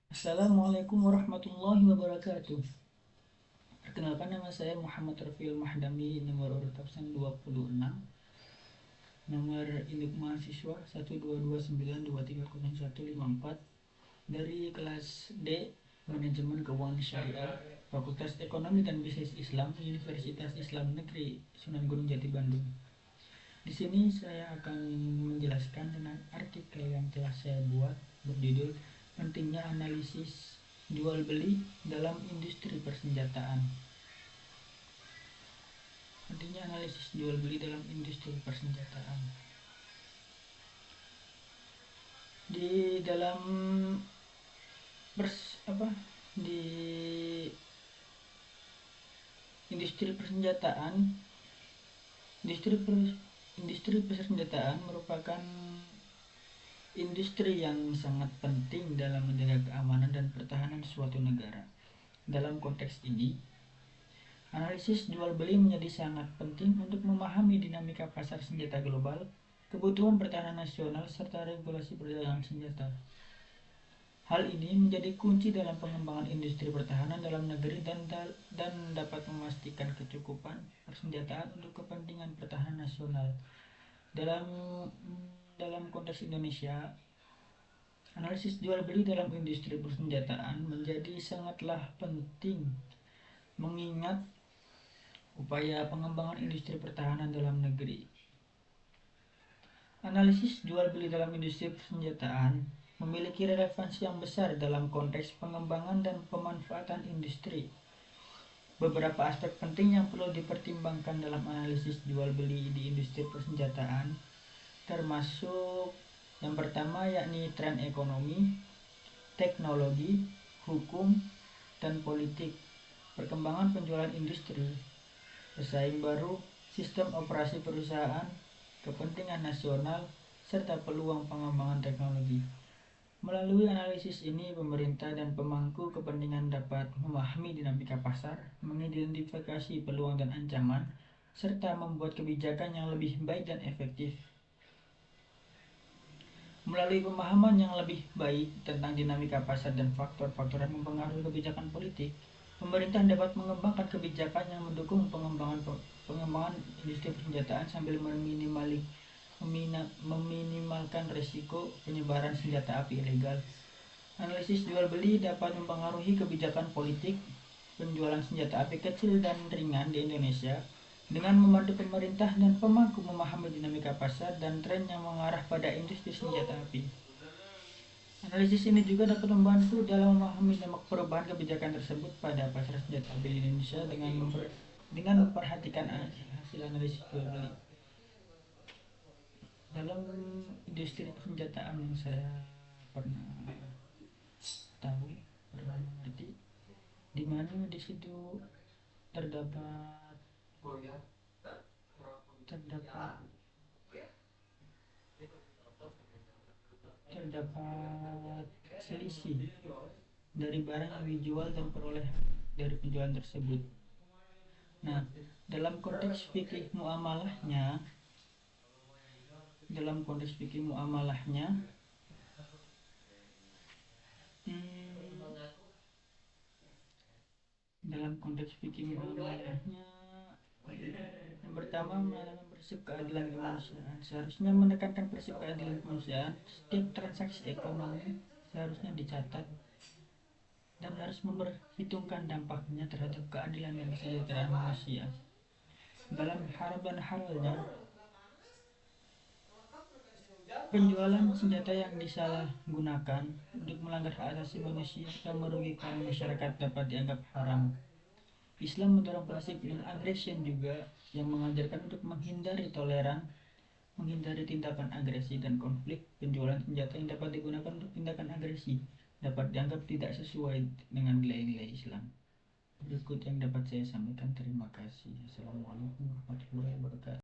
Assalamualaikum warahmatullahi wabarakatuh. Perkenalkan, nama saya Muhammad Rafiul Mahdami, nomor urut absen 26, nomor induk mahasiswa 12292300154, dari kelas D Manajemen Keuangan Syariah, Fakultas Ekonomi dan Bisnis Islam, Universitas Islam Negeri Sunan Gunung Jati Bandung. Di sini saya akan menjelaskan tentang artikel yang telah saya buat berjudul Pentingnya Analisis Jual Beli dalam Industri Persenjataan. Pentingnya analisis jual beli dalam industri persenjataan. Di dalam di industri persenjataan, industri persenjataan merupakan industri yang sangat penting dalam menjaga keamanan dan pertahanan suatu negara. Dalam konteks ini, analisis jual beli menjadi sangat penting untuk memahami dinamika pasar senjata global, kebutuhan pertahanan nasional, serta regulasi perdagangan senjata. Hal ini menjadi kunci dalam pengembangan industri pertahanan dalam negeri dan dapat memastikan kecukupan persenjataan untuk kepentingan pertahanan nasional. Dalam konteks Indonesia, analisis jual beli dalam industri persenjataan menjadi sangatlah penting, mengingat upaya pengembangan industri pertahanan dalam negeri. Analisis jual beli dalam industri persenjataan memiliki relevansi yang besar dalam konteks pengembangan dan pemanfaatan industri. Beberapa aspek penting yang perlu dipertimbangkan dalam analisis jual beli di industri persenjataan termasuk yang pertama, yakni tren ekonomi, teknologi, hukum, dan politik, perkembangan penjualan industri, pesaing baru, sistem operasi perusahaan, kepentingan nasional, serta peluang pengembangan teknologi. Melalui analisis ini, pemerintah dan pemangku kepentingan dapat memahami dinamika pasar, mengidentifikasi peluang dan ancaman, serta membuat kebijakan yang lebih baik dan efektif. Melalui pemahaman yang lebih baik tentang dinamika pasar dan faktor-faktor yang mempengaruhi kebijakan politik, pemerintah dapat mengembangkan kebijakan yang mendukung pengembangan industri persenjataan sambil meminimalkan risiko penyebaran senjata api ilegal. Analisis jual beli dapat mempengaruhi kebijakan politik penjualan senjata api kecil dan ringan di Indonesia dengan membantu pemerintah dan pemangku memahami dinamika pasar dan tren yang mengarah pada industri senjata api. Analisis ini juga dapat membantu dalam memahami dampak perubahan kebijakan tersebut pada pasar senjata api di Indonesia dengan memperhatikan hasil analisis jual beli. Dalam industri persenjataan yang saya pernah tahu, pernah mengerti, di mana di situ terdapat terdapat terdapat selisih dari barang yang dijual dan perolehan dari penjualan tersebut. Nah, dalam konteks fikih muamalahnya, dalam konteks fikih muamalahnya, dalam konteks fikih muamalahnya, yang pertama menanamkan prinsip keadilan kemanusiaan. Seharusnya menekankan prinsip keadilan kemanusiaan. Setiap transaksi ekonomi seharusnya dicatat dan harus memperhitungkan dampaknya terhadap keadilan dan kesejahteraan manusia. Dalam haram dan halalnya, penjualan senjata yang disalahgunakan untuk melanggar hak asasi manusia atau merugikan masyarakat dapat dianggap haram. Islam mendorong prinsip non-aggression juga, yang mengajarkan untuk menghindari toleran, menghindari tindakan agresi dan konflik. Penjualan senjata yang dapat digunakan untuk tindakan agresi dapat dianggap tidak sesuai dengan nilai-nilai Islam. Berikut yang dapat saya sampaikan. Terima kasih. Assalamualaikum warahmatullahi wabarakatuh.